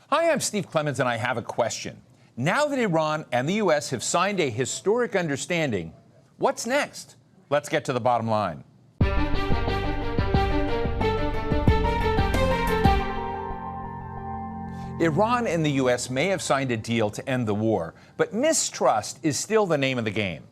Hi, I'm Steve Clemons, and I have a question. Now that Iran and the U.S. have signed a historic understanding, what's next? Let's get to the bottom line. Iran and the U.S. may have signed a deal to end the war, but mistrust is still the name of the game.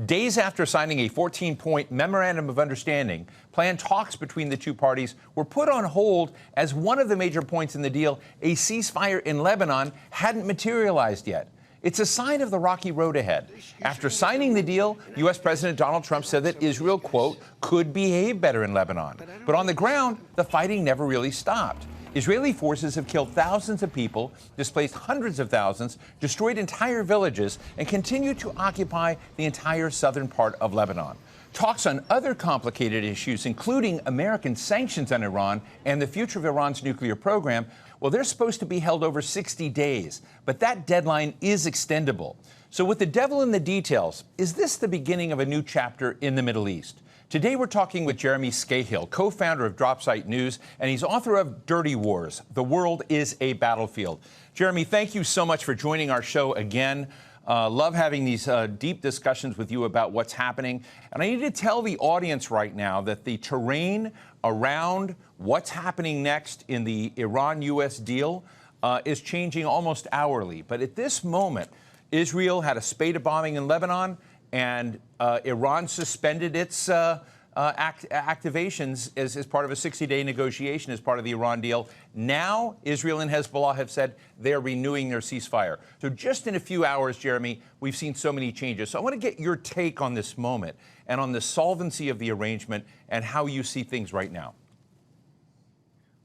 Days after signing a 14-point Memorandum of Understanding, planned talks between the two parties were put on hold as one of the major points in the deal, a ceasefire in Lebanon, hadn't materialized yet. It's a sign of the rocky road ahead. After signing the deal, U.S. President Donald Trump said that Israel, quote, could behave better in Lebanon. But on the ground, the fighting never really stopped. Israeli forces have killed thousands of people, displaced hundreds of thousands, destroyed entire villages, and continue to occupy the entire southern part of Lebanon. Talks on other complicated issues, including American sanctions on Iran and the future of Iran's nuclear program, well, they're supposed to be held over 60 days, but that deadline is extendable. So with the devil in the details, is this the beginning of a new chapter in the Middle East? Today, we're talking with Jeremy Scahill, co-founder of Dropsite News, and he's author of Dirty Wars: The World is a Battlefield. Jeremy, thank you so much for joining our show again. Love having these deep discussions with you about what's happening. And I need to tell the audience right now that the terrain around what's happening next in the Iran-U.S. deal is changing almost hourly. But at this moment, Israel had a spate of bombing in Lebanon, and Iran suspended its activations as part of a 60-day negotiation as part of the Iran deal. Now, Israel and Hezbollah have said they're renewing their ceasefire. So just in a few hours, Jeremy, we've seen so many changes. So I want to get your take on this moment and on the solvency of the arrangement and how you see things right now.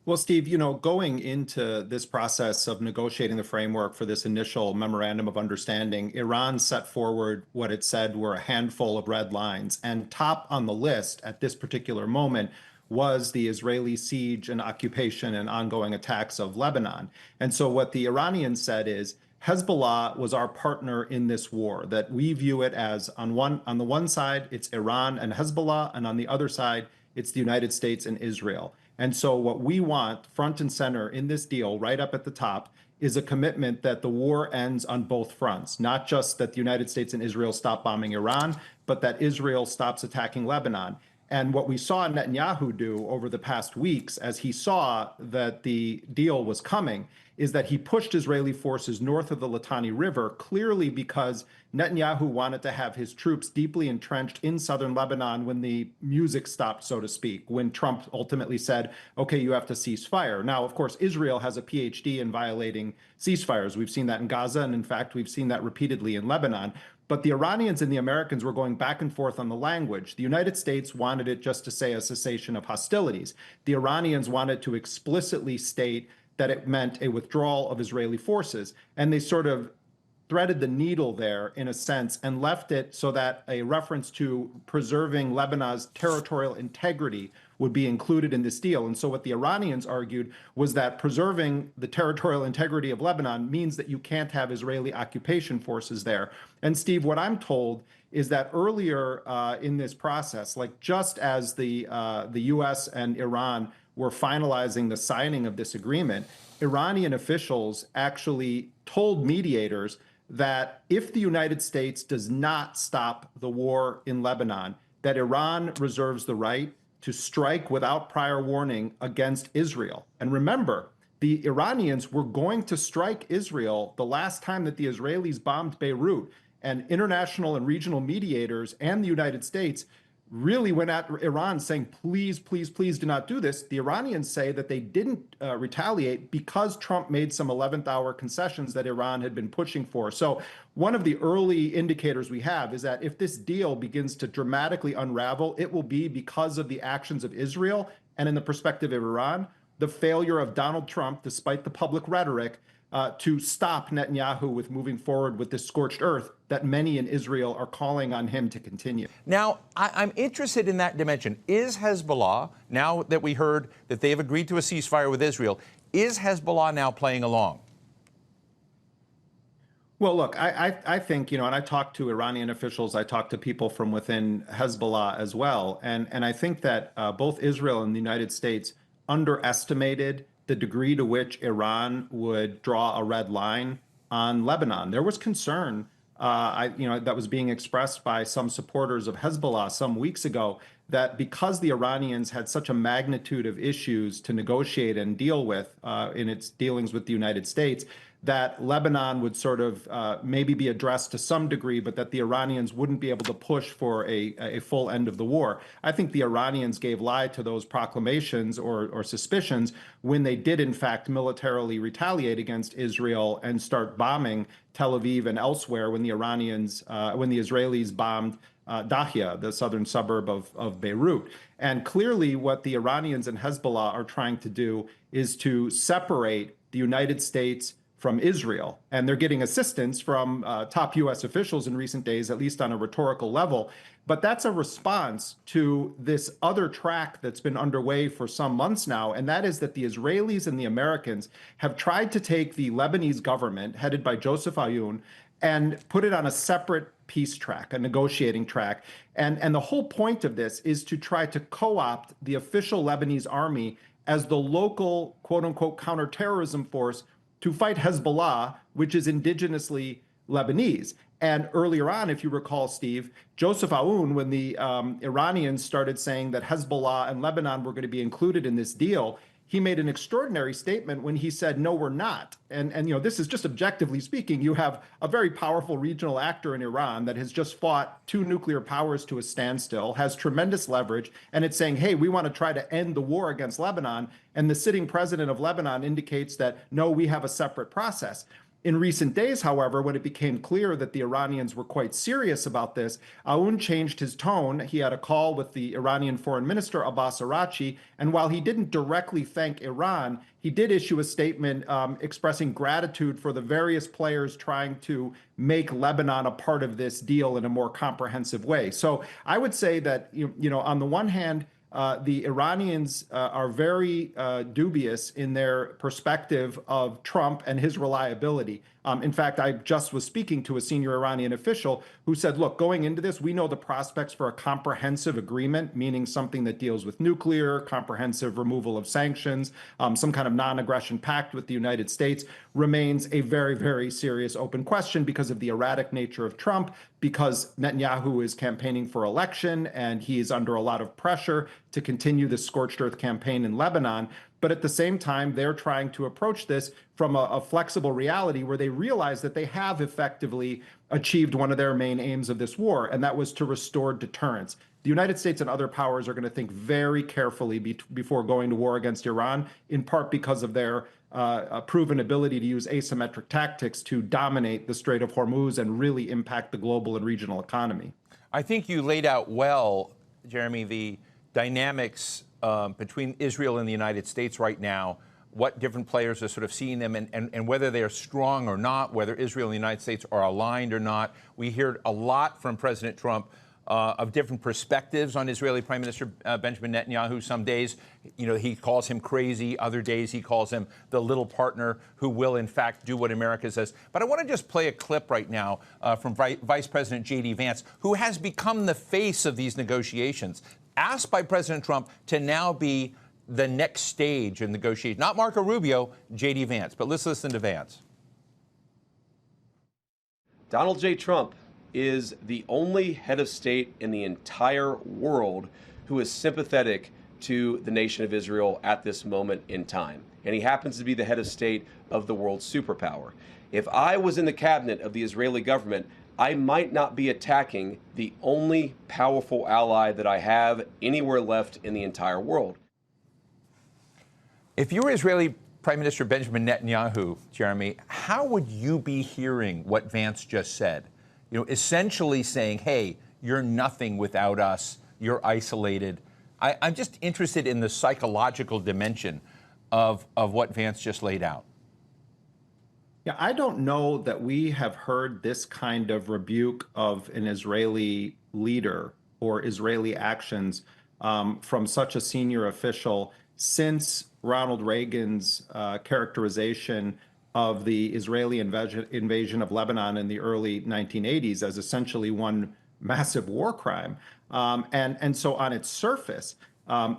Well, Steve, going into this process of negotiating the framework for this initial memorandum of understanding, Iran set forward what it said were a handful of red lines. And top on the list at this particular moment was the Israeli siege and occupation and ongoing attacks of Lebanon. And so what the Iranians said is, Hezbollah was our partner in this war, that we view it as on the one side, it's Iran and Hezbollah, and on the other side, it's the United States and Israel. And so what we want front and center in this deal, right up at the top, is a commitment that the war ends on both fronts, not just that the United States and Israel stop bombing Iran, but that Israel stops attacking Lebanon. And what we saw Netanyahu do over the past weeks, as he saw that the deal was coming, is that he pushed Israeli forces north of the Litani River, clearly because Netanyahu wanted to have his troops deeply entrenched in southern Lebanon when the music stopped, so to speak, when Trump ultimately said, okay, you have to cease fire. Now, of course, Israel has a PhD in violating ceasefires. We've seen that in Gaza, and in fact, we've seen that repeatedly in Lebanon. But the Iranians and the Americans were going back and forth on the language. The United States wanted it just to say a cessation of hostilities. The Iranians wanted to explicitly state that it meant a withdrawal of Israeli forces. And they sort of threaded the needle there, in a sense, and left it so that a reference to preserving Lebanon's territorial integrity would be included in this deal. And so what the Iranians argued was that preserving the territorial integrity of Lebanon means that you can't have Israeli occupation forces there. And Steve, what I'm told is that earlier in this process, like just as the U.S. and Iran were finalizing the signing of this agreement, Iranian officials actually told mediators that if the United States does not stop the war in Lebanon, that Iran reserves the right to strike without prior warning against Israel. And remember, the Iranians were going to strike Israel the last time that the Israelis bombed Beirut, and international and regional mediators and the United States really went at Iran saying, please, please, please do not do this. The Iranians say that they didn't retaliate because Trump made some 11th hour concessions that Iran had been pushing for. So one of the early indicators we have is that if this deal begins to dramatically unravel, it will be because of the actions of Israel and, in the perspective of Iran, the failure of Donald Trump, despite the public rhetoric, to stop Netanyahu with moving forward with this scorched earth that many in Israel are calling on him to continue. Now, I'm interested in that dimension. Is Hezbollah, now that we heard that they've agreed to a ceasefire with Israel, is Hezbollah now playing along? Well, look, I think, and I talked to Iranian officials, I talked to people from within Hezbollah as well, and I think that both Israel and the United States underestimated the degree to which Iran would draw a red line on Lebanon. There was concern, that was being expressed by some supporters of Hezbollah some weeks ago, that because the Iranians had such a magnitude of issues to negotiate and deal with in its dealings with the United States, that Lebanon would sort of maybe be addressed to some degree, but that the Iranians wouldn't be able to push for a full end of the war. I think the Iranians gave lie to those proclamations or suspicions when they did, in fact, militarily retaliate against Israel and start bombing Tel Aviv and elsewhere when the Israelis bombed Dahia, the southern suburb of Beirut. And clearly what the Iranians and Hezbollah are trying to do is to separate the United States from Israel. And they're getting assistance from top U.S. officials in recent days, at least on a rhetorical level. But that's a response to this other track that's been underway for some months now, and that is that the Israelis and the Americans have tried to take the Lebanese government, headed by Joseph Aoun, and put it on a separate peace track, a negotiating track. And the whole point of this is to try to co-opt the official Lebanese army as the local, quote unquote, counterterrorism force to fight Hezbollah, which is indigenously Lebanese. And earlier on, if you recall, Steve, Joseph Aoun, when the Iranians started saying that Hezbollah and Lebanon were going to be included in this deal, he made an extraordinary statement when he said, no, we're not. And this is just objectively speaking. You have a very powerful regional actor in Iran that has just fought two nuclear powers to a standstill, has tremendous leverage, and it's saying, hey, we want to try to end the war against Lebanon. And the sitting president of Lebanon indicates that, no, we have a separate process. In recent days, however, when it became clear that the Iranians were quite serious about this, Aoun changed his tone. He had a call with the Iranian foreign minister, Abbas Araghchi, and while he didn't directly thank Iran, he did issue a statement expressing gratitude for the various players trying to make Lebanon a part of this deal in a more comprehensive way. So I would say that, on the one hand, the Iranians are very dubious in their perspective of Trump and his reliability. In fact, I just was speaking to a senior Iranian official who said, look, going into this, we know the prospects for a comprehensive agreement, meaning something that deals with nuclear, comprehensive removal of sanctions, some kind of non-aggression pact with the United States remains a very, very serious open question because of the erratic nature of Trump, because Netanyahu is campaigning for election and he is under a lot of pressure to continue the scorched earth campaign in Lebanon. But at the same time, they're trying to approach this from a flexible reality where they realize that they have effectively achieved one of their main aims of this war, and that was to restore deterrence. The United States and other powers are going to think very carefully before going to war against Iran, in part because of their proven ability to use asymmetric tactics to dominate the Strait of Hormuz and really impact the global and regional economy. I think you laid out well, Jeremy, the dynamics between Israel and the United States right now, what different players are sort of seeing them and whether they are strong or not, whether Israel and the United States are aligned or not. We heard a lot from President Trump of different perspectives on Israeli Prime Minister Benjamin Netanyahu. Some days, he calls him crazy. Other days, he calls him the little partner who will, in fact, do what America says. But I want to just play a clip right now from Vice President J.D. Vance, who has become the face of these negotiations, asked by President Trump to now be the next stage in negotiation. Not Marco Rubio, J.D. Vance. But let's listen to Vance. Donald J. Trump is the only head of state in the entire world who is sympathetic to the nation of Israel at this moment in time. And he happens to be the head of state of the world's superpower. If I was in the cabinet of the Israeli government, I might not be attacking the only powerful ally that I have anywhere left in the entire world. If you were Israeli Prime Minister Benjamin Netanyahu, Jeremy, how would you be hearing what Vance just said? Essentially saying, hey, you're nothing without us. You're isolated. I'm just interested in the psychological dimension of what Vance just laid out. Yeah, I don't know that we have heard this kind of rebuke of an Israeli leader or Israeli actions from such a senior official since Ronald Reagan's characterization of the Israeli invasion of Lebanon in the early 1980s as essentially one massive war crime. And so on its surface,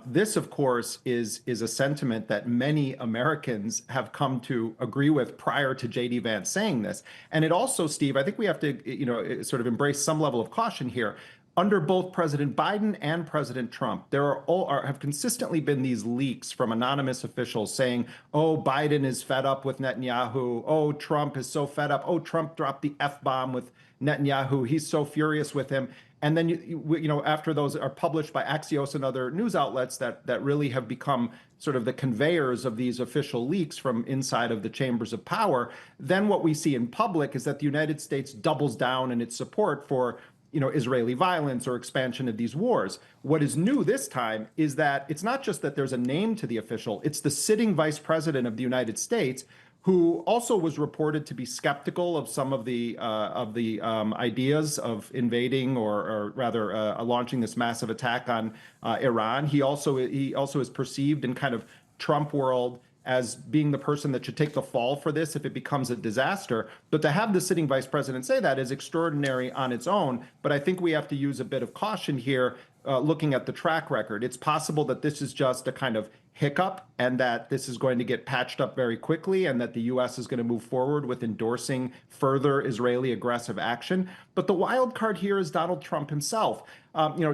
This, of course, is a sentiment that many Americans have come to agree with prior to J.D. Vance saying this. And it also, Steve, I think we have to, sort of embrace some level of caution here. Under both President Biden and President Trump, there have consistently been these leaks from anonymous officials saying, oh, Biden is fed up with Netanyahu. Oh, Trump is so fed up. Oh, Trump dropped the F-bomb with Netanyahu. He's so furious with him. And then, after those are published by Axios and other news outlets that really have become sort of the conveyors of these official leaks from inside of the chambers of power, then what we see in public is that the United States doubles down in its support for Israeli violence or expansion of these wars. What is new this time is that it's not just that there's a name to the official, it's the sitting vice president of the United States, who also was reported to be skeptical of some of the ideas of invading or rather launching this massive attack on Iran. He also is perceived in kind of Trump world as being the person that should take the fall for this if it becomes a disaster. But to have the sitting vice president say that is extraordinary on its own. But I think we have to use a bit of caution here, looking at the track record. It's possible that this is just a kind of hiccup and that this is going to get patched up very quickly and that the U.S. is going to move forward with endorsing further Israeli aggressive action. But the wild card here is Donald Trump himself.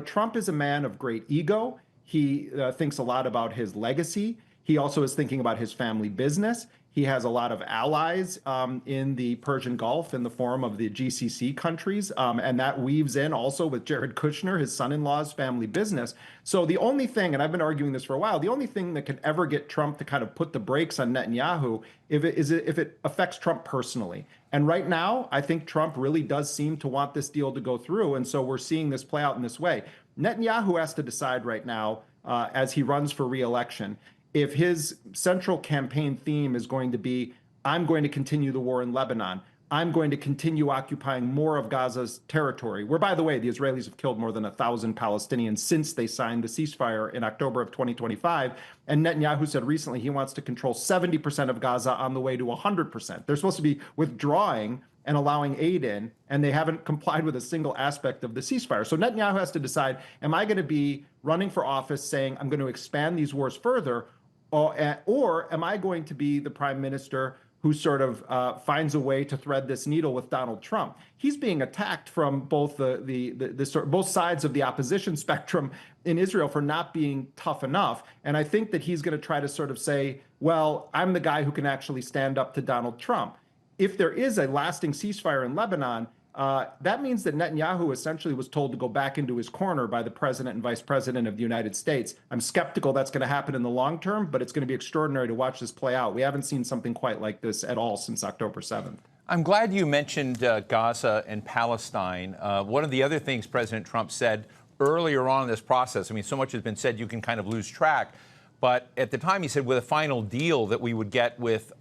Trump is a man of great ego. He thinks a lot about his legacy. He also is thinking about his family business. He has a lot of allies in the Persian Gulf in the form of the GCC countries, and that weaves in also with Jared Kushner, his son-in-law's family business. So the only thing, and I've been arguing this for a while, the only thing that can ever get Trump to kind of put the brakes on Netanyahu if it affects Trump personally. And right now, I think Trump really does seem to want this deal to go through, and so we're seeing this play out in this way. Netanyahu has to decide right now, as he runs for re-election, if his central campaign theme is going to be, I'm going to continue the war in Lebanon, I'm going to continue occupying more of Gaza's territory, where, by the way, the Israelis have killed more than 1,000 Palestinians since they signed the ceasefire in October of 2025. And Netanyahu said recently he wants to control 70% of Gaza on the way to 100%. They're supposed to be withdrawing and allowing aid in, and they haven't complied with a single aspect of the ceasefire. So Netanyahu has to decide, am I going to be running for office saying I'm going to expand these wars further, or am I going to be the prime minister who sort of finds a way to thread this needle with Donald Trump? He's being attacked from both both sides of the opposition spectrum in Israel for not being tough enough. And I think that he's going to try to sort of say, well, I'm the guy who can actually stand up to Donald Trump. If there is a lasting ceasefire in Lebanon, that means that Netanyahu essentially was told to go back into his corner by the president and vice president of the United States. I'm skeptical that's going to happen in the long term, but it's going to be extraordinary to watch this play out. We haven't seen something quite like this at all since October 7th. I'm glad you mentioned Gaza and Palestine. One of the other things President Trump said earlier on in this process, I mean, so much has been said you can kind of lose track, but at the time he said with a final deal that we would get with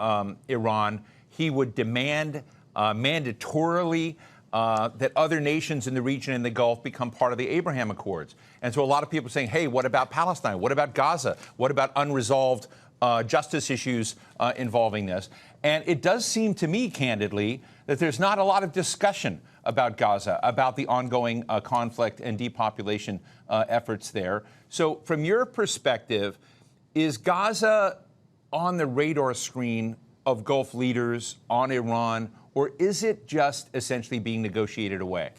Iran, he would demand mandatorily that other nations in the region and the Gulf become part of the Abraham Accords. And so a lot of people are saying, hey, what about Palestine? What about Gaza? What about unresolved justice issues involving this? And it does seem to me, candidly, that there's not a lot of discussion about Gaza, about the ongoing conflict and depopulation efforts there. So from your perspective, is Gaza on the radar screen of Gulf leaders, on Iran, or is it just essentially being negotiated away?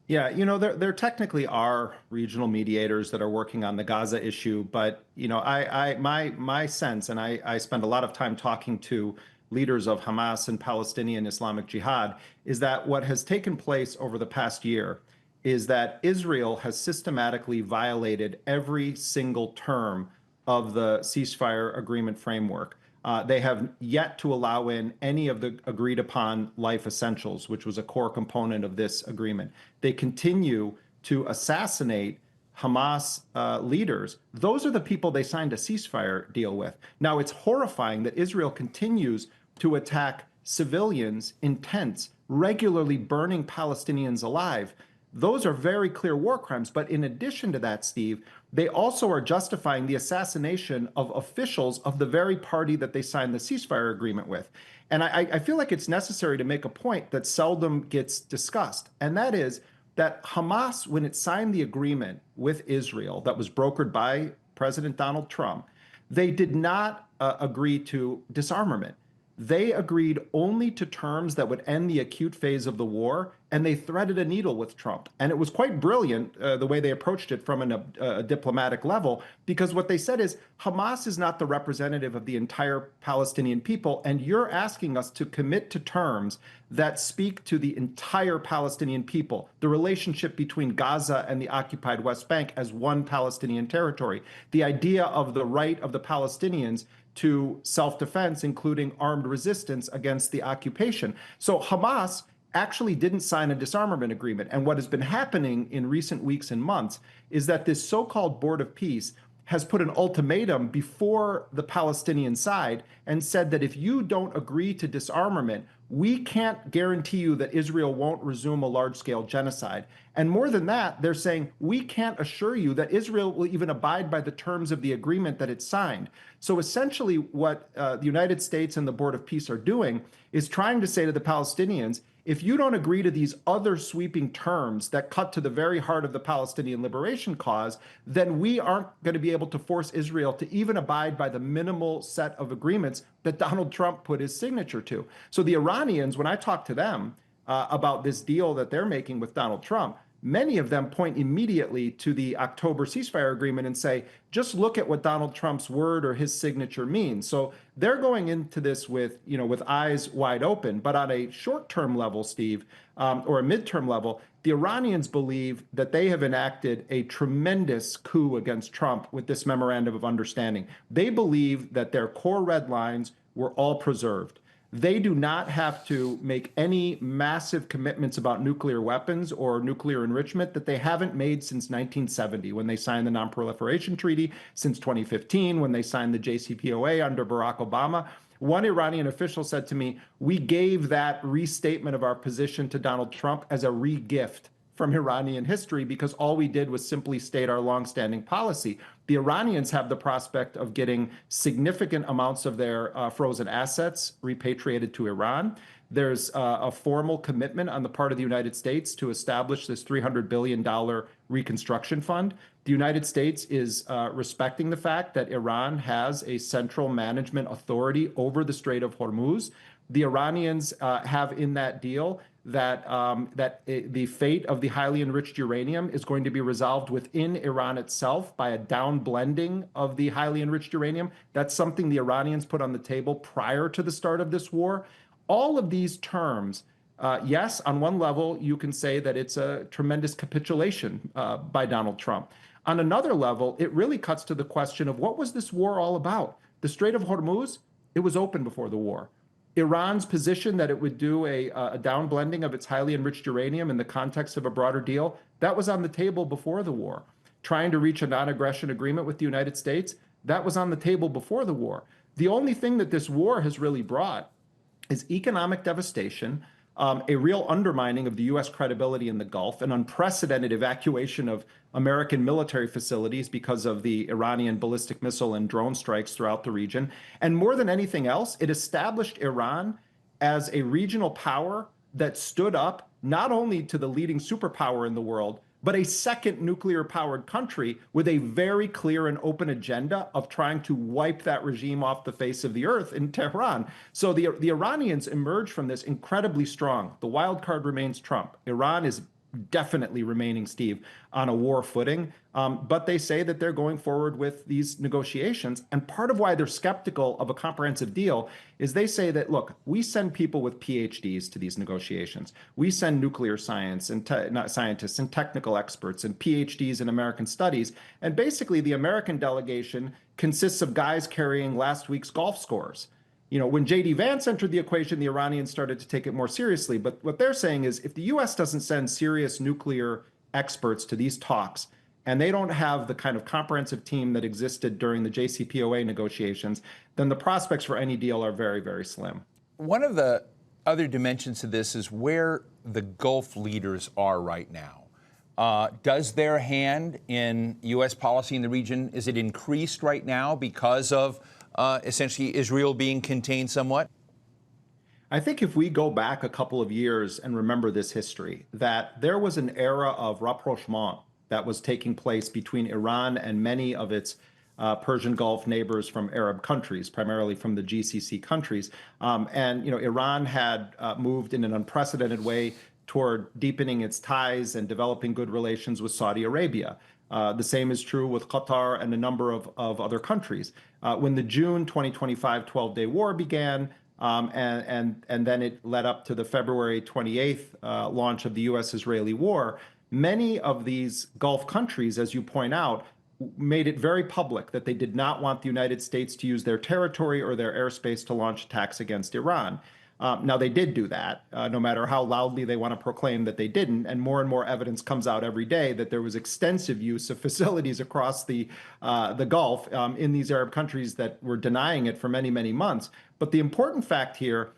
Yeah, there technically are regional mediators that are working on the Gaza issue, but my sense, and I spend a lot of time talking to leaders of Hamas and Palestinian Islamic Jihad, is that what has taken place over the past year is that Israel has systematically violated every single term of the ceasefire agreement framework. They have yet to allow in any of the agreed upon life essentials, which was a core component of this agreement. They continue to assassinate Hamas leaders. Those are the people they signed a ceasefire deal with. Now, it's horrifying that Israel continues to attack civilians in tents, regularly burning Palestinians alive. Those are very clear war crimes. But in addition to that, Steve, they also are justifying the assassination of officials of the very party that they signed the ceasefire agreement with. And I feel like it's necessary to make a point that seldom gets discussed, and that is that Hamas, when it signed the agreement with Israel that was brokered by President Donald Trump, they did not agree to disarmament. They agreed only to terms that would end the acute phase of the war, and they threaded a needle with Trump. And it was quite brilliant the way they approached it from a diplomatic level, because what they said is Hamas is not the representative of the entire Palestinian people, and you're asking us to commit to terms that speak to the entire Palestinian people, the relationship between Gaza and the occupied West Bank as one Palestinian territory, the idea of the right of the Palestinians to self-defense, including armed resistance against the occupation. So Hamas actually didn't sign a disarmament agreement. And what has been happening in recent weeks and months is that this so-called Board of Peace has put an ultimatum before the Palestinian side and said that if you don't agree to disarmament, we can't guarantee you that Israel won't resume a large-scale genocide. And more than that, they're saying we can't assure you that Israel will even abide by the terms of the agreement that it signed. So essentially what the United States and the Board of Peace are doing is trying to say to the Palestinians, if you don't agree to these other sweeping terms that cut to the very heart of the Palestinian liberation cause, then we aren't going to be able to force Israel to even abide by the minimal set of agreements that Donald Trump put his signature to. So the Iranians, when I talk to them about this deal that they're making with Donald Trump, many of them point immediately to the October ceasefire agreement and say, just look at what Donald Trump's word or his signature means. So they're going into this with, with eyes wide open. But on a short-term level, Steve, or a midterm level, the Iranians believe that they have enacted a tremendous coup against Trump with this memorandum of understanding. They believe that their core red lines were all preserved. They do not have to make any massive commitments about nuclear weapons or nuclear enrichment that they haven't made since 1970, when they signed the Non-Proliferation Treaty, since 2015, when they signed the JCPOA under Barack Obama. One Iranian official said to me, we gave that restatement of our position to Donald Trump as a re-gift from Iranian history because all we did was simply state our longstanding policy. The Iranians have the prospect of getting significant amounts of their frozen assets repatriated to Iran. There's a formal commitment on the part of the United States to establish this $300 billion reconstruction fund. The United States is respecting the fact that Iran has a central management authority over the Strait of Hormuz. The Iranians have in that deal that the fate of the highly enriched uranium is going to be resolved within Iran itself by a down blending of the highly enriched uranium. That's something the Iranians put on the table prior to the start of this war. All of these terms, yes, on one level, you can say that it's a tremendous capitulation by Donald Trump. On another level, it really cuts to the question of what was this war all about? The Strait of Hormuz, it was open before the war. Iran's position that it would do a downblending of its highly enriched uranium in the context of a broader deal, that was on the table before the war. Trying to reach a non-aggression agreement with the United States, that was on the table before the war. The only thing that this war has really brought is economic devastation, a real undermining of the U.S. credibility in the Gulf, an unprecedented evacuation of American military facilities because of the Iranian ballistic missile and drone strikes throughout the region. And more than anything else, it established Iran as a regional power that stood up not only to the leading superpower in the world, but a second nuclear-powered country with a very clear and open agenda of trying to wipe that regime off the face of the earth in Tehran. So the Iranians emerge from this incredibly strong. The wild card remains Trump. Iran is definitely remaining, Steve, on a war footing. But they say that they're going forward with these negotiations. And part of why they're skeptical of a comprehensive deal is they say that, look, we send people with PhDs to these negotiations. We send nuclear science and scientists and technical experts and PhDs in American studies. And basically, the American delegation consists of guys carrying last week's golf scores. When J.D. Vance entered the equation, the Iranians started to take it more seriously. But what they're saying is if the U.S. doesn't send serious nuclear experts to these talks, and they don't have the kind of comprehensive team that existed during the JCPOA negotiations, then the prospects for any deal are very, very slim. One of the other dimensions to this is where the Gulf leaders are right now. Does their hand in U.S. policy in the region, is it increased right now because of essentially Israel being contained somewhat? I think if we go back a couple of years and remember this history, that there was an era of rapprochement that was taking place between Iran and many of its Persian Gulf neighbors from Arab countries, primarily from the GCC countries. Iran had moved in an unprecedented way toward deepening its ties and developing good relations with Saudi Arabia. The same is true with Qatar and a number of other countries. When the June 2025 12-day war began, and then it led up to the February 28th launch of the U.S.-Israeli war, many of these Gulf countries, as you point out, made it very public that they did not want the United States to use their territory or their airspace to launch attacks against Iran. Now, they did do that, no matter how loudly they want to proclaim that they didn't. And more evidence comes out every day that there was extensive use of facilities across the Gulf in these Arab countries that were denying it for many, many months. But the important fact here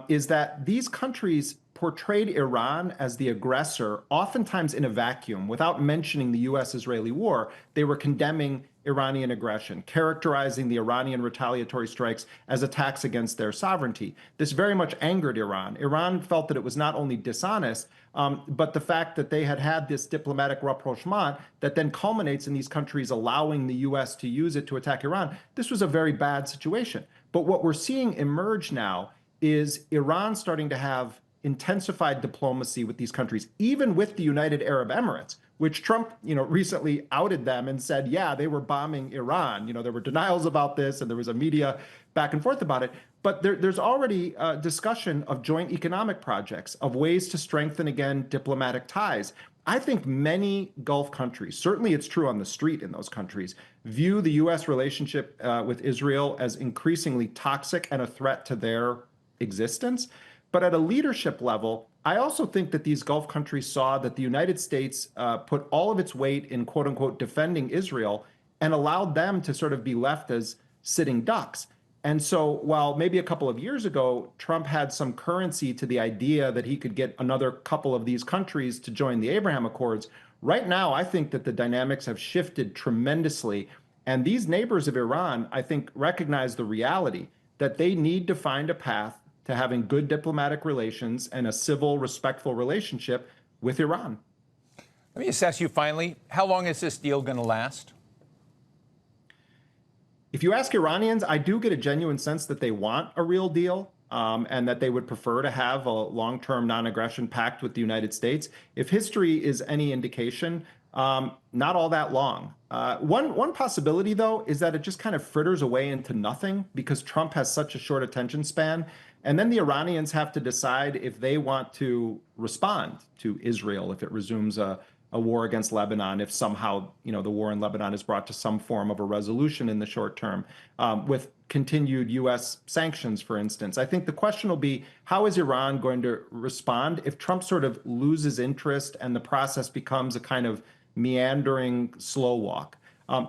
is that these countries portrayed Iran as the aggressor, oftentimes in a vacuum, without mentioning the U.S.-Israeli war. They were condemning Iranian aggression, characterizing the Iranian retaliatory strikes as attacks against their sovereignty. This very much angered Iran. Iran felt that it was not only dishonest, but the fact that they had this diplomatic rapprochement that then culminates in these countries allowing the U.S. to use it to attack Iran. This was a very bad situation. But what we're seeing emerge now is Iran starting to have intensified diplomacy with these countries, even with the United Arab Emirates, which Trump, recently outed them and said, yeah, they were bombing Iran. There were denials about this, and there was a media back and forth about it. But there's already a discussion of joint economic projects, of ways to strengthen, again, diplomatic ties. I think many Gulf countries, certainly it's true on the street in those countries, view the U.S. relationship with Israel as increasingly toxic and a threat to their existence. But at a leadership level, I also think that these Gulf countries saw that the United States put all of its weight in, quote unquote, defending Israel and allowed them to sort of be left as sitting ducks. And so while maybe a couple of years ago, Trump had some currency to the idea that he could get another couple of these countries to join the Abraham Accords, right now, I think that the dynamics have shifted tremendously. And these neighbors of Iran, I think, recognize the reality that they need to find a path to having good diplomatic relations and a civil, respectful relationship with Iran. Let me just ask you finally, how long is this deal going to last? If you ask Iranians, I do get a genuine sense that they want a real deal and that they would prefer to have a long-term non-aggression pact with the United States. If history is any indication, not all that long. One possibility, though, is that it just kind of fritters away into nothing because Trump has such a short attention span. And then the Iranians have to decide if they want to respond to Israel, if it resumes a war against Lebanon, if somehow, the war in Lebanon is brought to some form of a resolution in the short term, with continued U.S. sanctions, for instance. I think the question will be, how is Iran going to respond if Trump sort of loses interest and the process becomes a kind of meandering slow walk?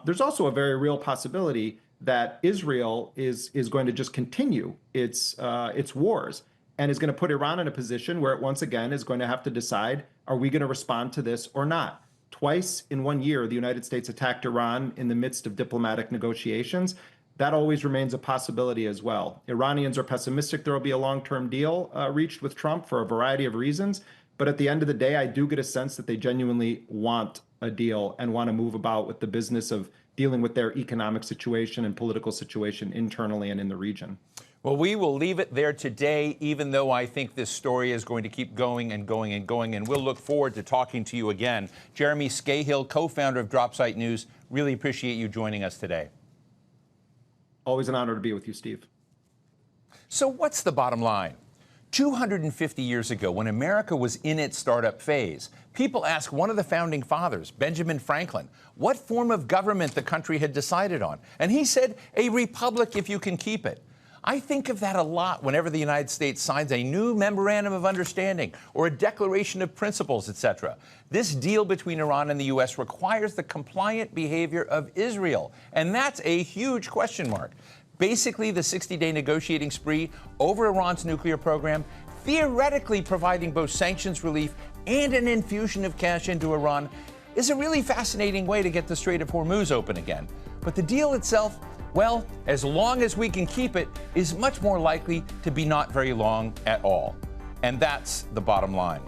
There's also a very real possibility that Israel is going to just continue its wars and is going to put Iran in a position where it once again is going to have to decide, are we going to respond to this or not? Twice in 1 year, the United States attacked Iran in the midst of diplomatic negotiations. That always remains a possibility as well. Iranians are pessimistic there will be a long-term deal reached with Trump for a variety of reasons. But at the end of the day, I do get a sense that they genuinely want a deal and want to move about with the business of dealing with their economic situation and political situation internally and in the region. Well, we will leave it there today, even though I think this story is going to keep going and going and going, and we'll look forward to talking to you again. Jeremy Scahill, co-founder of Dropsite News, really appreciate you joining us today. Always an honor to be with you, Steve. So what's the bottom line? 250 years ago, when America was in its startup phase, people asked one of the founding fathers, Benjamin Franklin, what form of government the country had decided on. And he said, a republic if you can keep it. I think of that a lot whenever the United States signs a new memorandum of understanding or a declaration of principles, etc. This deal between Iran and the U.S. requires the compliant behavior of Israel, and that's a huge question mark. Basically, the 60-day negotiating spree over Iran's nuclear program, theoretically providing both sanctions relief and an infusion of cash into Iran, is a really fascinating way to get the Strait of Hormuz open again. But the deal itself, well, as long as we can keep it, is much more likely to be not very long at all. And that's the bottom line.